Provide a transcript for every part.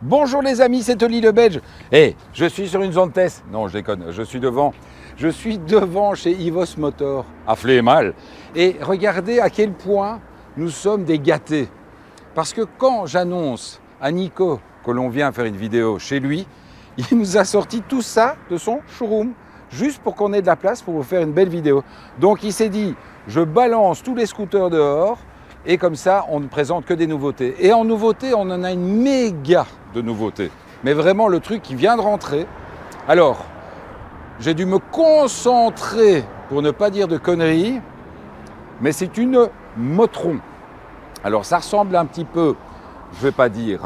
Bonjour les amis, c'est Oli le Belge. Je suis sur une zone test. Non, je déconne, je suis devant chez Ivos Motor, à Flémal. Et regardez à quel point nous sommes des gâtés. Parce que quand j'annonce à Nico que l'on vient faire une vidéo chez lui, il nous a sorti tout ça de son showroom, juste pour qu'on ait de la place pour vous faire une belle vidéo. Donc il s'est dit, je balance tous les scooters dehors, et comme ça, on ne présente que des nouveautés. Et en nouveauté, on en a une méga de nouveautés. Mais vraiment, le truc qui vient de rentrer. Alors, j'ai dû me concentrer pour ne pas dire de conneries, mais c'est une Motron. Alors, ça ressemble un petit peu, je ne vais pas dire,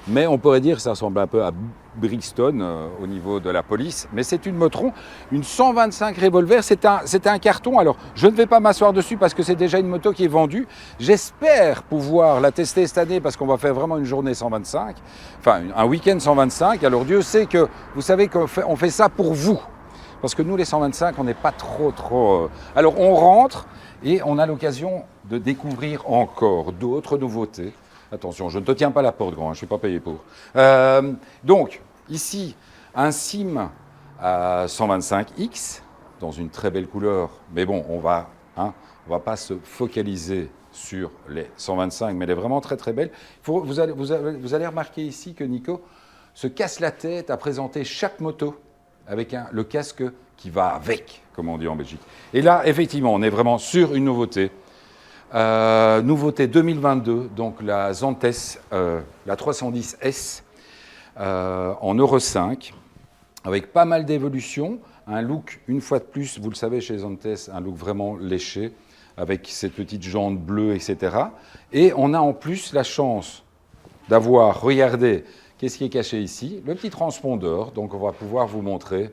mais on pourrait dire que ça ressemble un peu à Brixton au niveau de la police, mais c'est une Motron, une 125 revolver, c'est un carton. Alors je ne vais pas m'asseoir dessus parce que c'est déjà une moto qui est vendue. J'espère pouvoir la tester cette année parce qu'on va faire vraiment une journée 125, enfin un week-end 125. Alors Dieu sait que vous savez qu'on fait ça pour vous, parce que nous les 125 on n'est pas trop. Alors on rentre et on a l'occasion de découvrir encore d'autres nouveautés. Attention, je ne te tiens pas la porte, grand, je ne suis pas payé pour. Donc, ici, un Sim 125X, dans une très belle couleur. Mais bon, on va pas se focaliser sur les 125, mais elle est vraiment très très belle. Vous allez remarquer ici que Nico se casse la tête à présenter chaque moto avec le casque qui va avec, comme on dit en Belgique. Et là, effectivement, on est vraiment sur une nouveauté. Nouveauté 2022, donc la Zantes, la 310S en Euro 5, avec pas mal d'évolutions, un look, une fois de plus, vous le savez chez Zantes, un look vraiment léché, avec ces petites jantes bleues, etc. Et on a en plus la chance d'avoir, regardez, qu'est-ce qui est caché ici? Le petit transpondeur, donc on va pouvoir vous montrer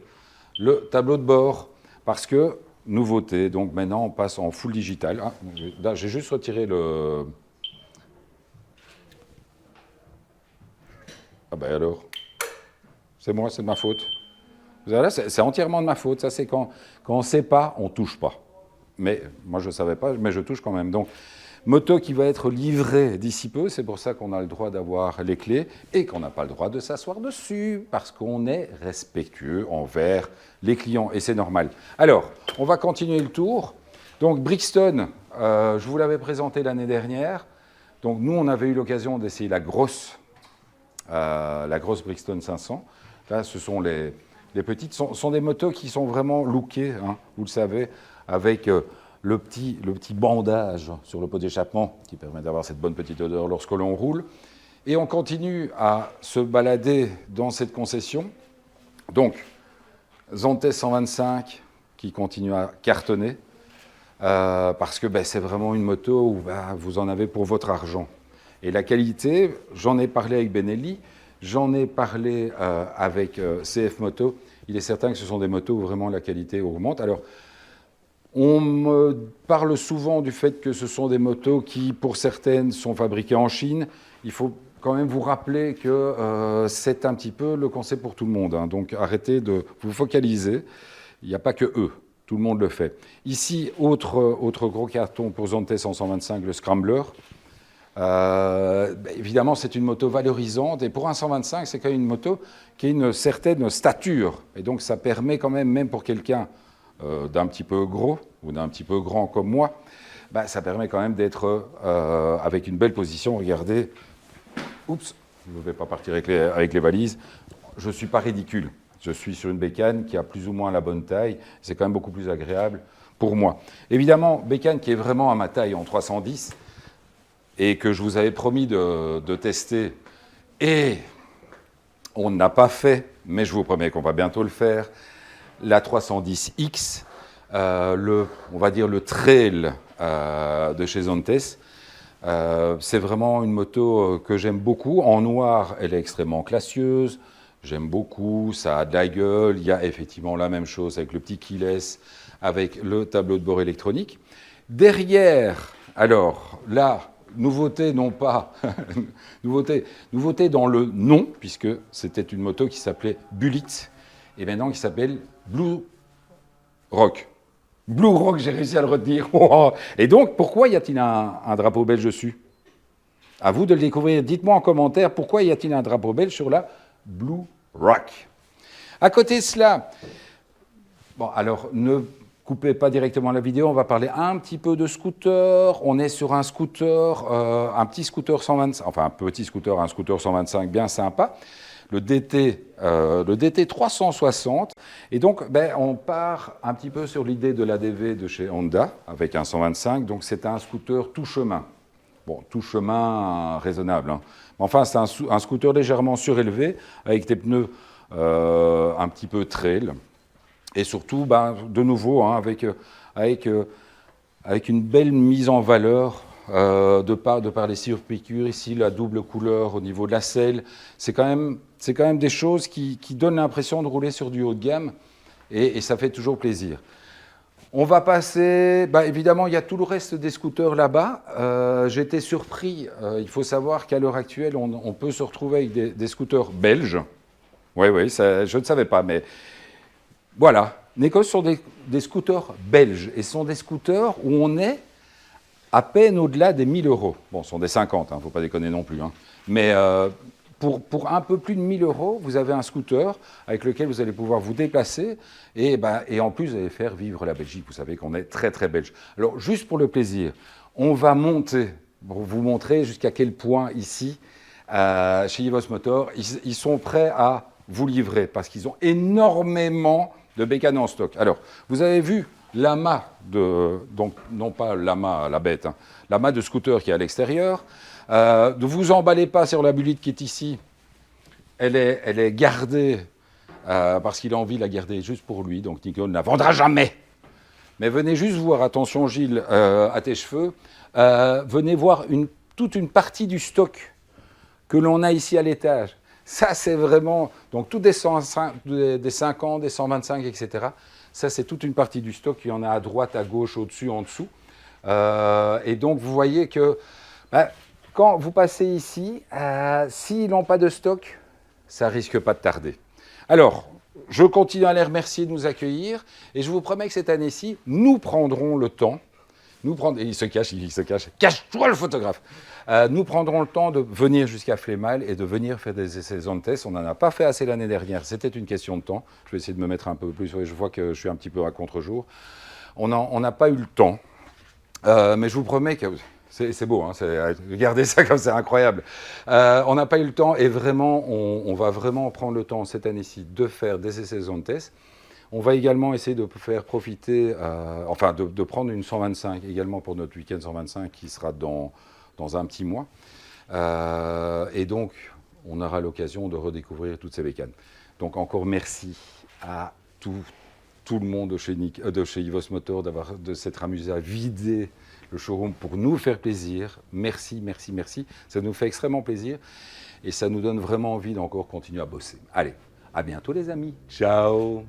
le tableau de bord, parce que nouveauté, donc maintenant on passe en full digital. Là, j'ai juste retiré le... Ah ben alors, c'est moi, c'est de ma faute. Vous savez, là, c'est entièrement de ma faute. Ça, c'est quand on ne sait pas, on ne touche pas. Mais moi, je ne savais pas, mais je touche quand même. Donc, moto qui va être livrée d'ici peu, c'est pour ça qu'on a le droit d'avoir les clés et qu'on n'a pas le droit de s'asseoir dessus, parce qu'on est respectueux envers les clients, et c'est normal. Alors, on va continuer le tour. Donc, Brixton, je vous l'avais présenté l'année dernière. Donc, nous, on avait eu l'occasion d'essayer la grosse Brixton 500. Là, ce sont les petites. Ce sont des motos qui sont vraiment lookées, vous le savez, avec... le petit bandage sur le pot d'échappement qui permet d'avoir cette bonne petite odeur lorsque l'on roule. Et on continue à se balader dans cette concession. Donc, Zantes 125 qui continue à cartonner parce que c'est vraiment une moto où vous en avez pour votre argent. Et la qualité, j'en ai parlé avec Benelli, j'en ai parlé avec CF Moto. Il est certain que ce sont des motos où vraiment la qualité augmente. Alors, on me parle souvent du fait que ce sont des motos qui, pour certaines, sont fabriquées en Chine. Il faut quand même vous rappeler que c'est un petit peu le concept pour tout le monde. Donc arrêtez de vous focaliser. Il n'y a pas que eux. Tout le monde le fait. Ici, autre gros carton pour Zantes en 125, le Scrambler. Évidemment, c'est une moto valorisante. Et pour un 125, c'est quand même une moto qui a une certaine stature. Et donc ça permet quand même pour quelqu'un d'un petit peu gros ou d'un petit peu grand comme moi, ça permet quand même d'être avec une belle position. Regardez, oups, je ne vais pas partir avec les valises. Je ne suis pas ridicule. Je suis sur une bécane qui a plus ou moins la bonne taille. C'est quand même beaucoup plus agréable pour moi. Évidemment, bécane qui est vraiment à ma taille en 310 et que je vous avais promis de tester. Et on n'a pas fait, mais je vous promets qu'on va bientôt le faire. La 310X, on va dire le trail de chez Zantes. C'est vraiment une moto que j'aime beaucoup. En noir, elle est extrêmement classieuse. J'aime beaucoup, ça a de la gueule. Il y a effectivement la même chose avec le petit keyless, avec le tableau de bord électronique. Derrière, alors là, nouveauté non pas, nouveauté dans le nom, puisque c'était une moto qui s'appelait Bullet, et maintenant qui s'appelle Blue Rock. Blue Rock, j'ai réussi à le retenir. Et donc, pourquoi y a-t-il un drapeau belge dessus? À vous de le découvrir. Dites-moi en commentaire pourquoi y a-t-il un drapeau belge sur la Blue Rock. À côté de cela, bon, alors ne coupez pas directement la vidéo, on va parler un petit peu de scooter. On est sur un scooter, un petit scooter 125, enfin un petit scooter, un scooter 125 bien sympa, le DT 360. Et donc, on part un petit peu sur l'idée de l'ADV de chez Honda avec un 125. Donc, c'est un scooter tout chemin. Bon, tout chemin raisonnable, hein. Enfin, c'est un scooter légèrement surélevé avec des pneus un petit peu trail. Et surtout, de nouveau, hein, avec une belle mise en valeur de par les surpiqûres, ici la double couleur au niveau de la selle. C'est quand même des choses qui donnent l'impression de rouler sur du haut de gamme et ça fait toujours plaisir. On va passer, évidemment, il y a tout le reste des scooters là-bas. J'ai été surpris, il faut savoir qu'à l'heure actuelle, on peut se retrouver avec des scooters belges. Oui, je ne savais pas, mais voilà. Nécos sont des scooters belges et ce sont des scooters où on est à peine au-delà des 1 000 €. Bon, ce sont des 50, il ne faut pas déconner non plus. Hein. Mais pour un peu plus de 1 000 €, vous avez un scooter avec lequel vous allez pouvoir vous déplacer et en plus, vous allez faire vivre la Belgique. Vous savez qu'on est très, très belge. Alors, juste pour le plaisir, on va monter pour vous montrer jusqu'à quel point ici, chez Ivos Motor, ils sont prêts à vous livrer parce qu'ils ont énormément de bécanes en stock. Alors, vous avez vu l'amas donc non pas l'amas, la bête, hein, l'amas de scooter qui est à l'extérieur. Ne vous emballez pas sur la bulite qui est ici. Elle est gardée parce qu'il a envie de la garder juste pour lui. Donc Nico ne la vendra jamais. Mais venez juste voir, attention Gilles, à tes cheveux, venez voir toute une partie du stock que l'on a ici à l'étage. Ça, c'est vraiment... Donc, tous des 105, des 50, des 125, etc. Ça, c'est toute une partie du stock. Il y en a à droite, à gauche, au-dessus, en dessous. Et donc, vous voyez que quand vous passez ici, s'ils n'ont pas de stock, ça risque pas de tarder. Alors, je continue à les remercier de nous accueillir. Et je vous promets que cette année-ci, nous prendrons le temps. Il se cache. Cache-toi le photographe. Nous prendrons le temps de venir jusqu'à Flémal et de venir faire des essais zone test. On n'en a pas fait assez l'année dernière. C'était une question de temps. Je vais essayer de me mettre un peu plus. Je vois que je suis un petit peu à contre-jour. On n'a pas eu le temps. Mais je vous promets que... C'est beau, hein, regardez ça comme c'est incroyable. On n'a pas eu le temps et vraiment, on va vraiment prendre le temps cette année-ci de faire des essais zone test. On va également essayer de faire profiter, de prendre une 125 également pour notre week-end 125 qui sera dans un petit mois. Et donc, on aura l'occasion de redécouvrir toutes ces bécanes. Donc, encore merci à tout le monde de chez Ivos Motor de s'être amusé à vider le showroom pour nous faire plaisir. Merci. Ça nous fait extrêmement plaisir et ça nous donne vraiment envie d'encore continuer à bosser. Allez, à bientôt les amis. Ciao.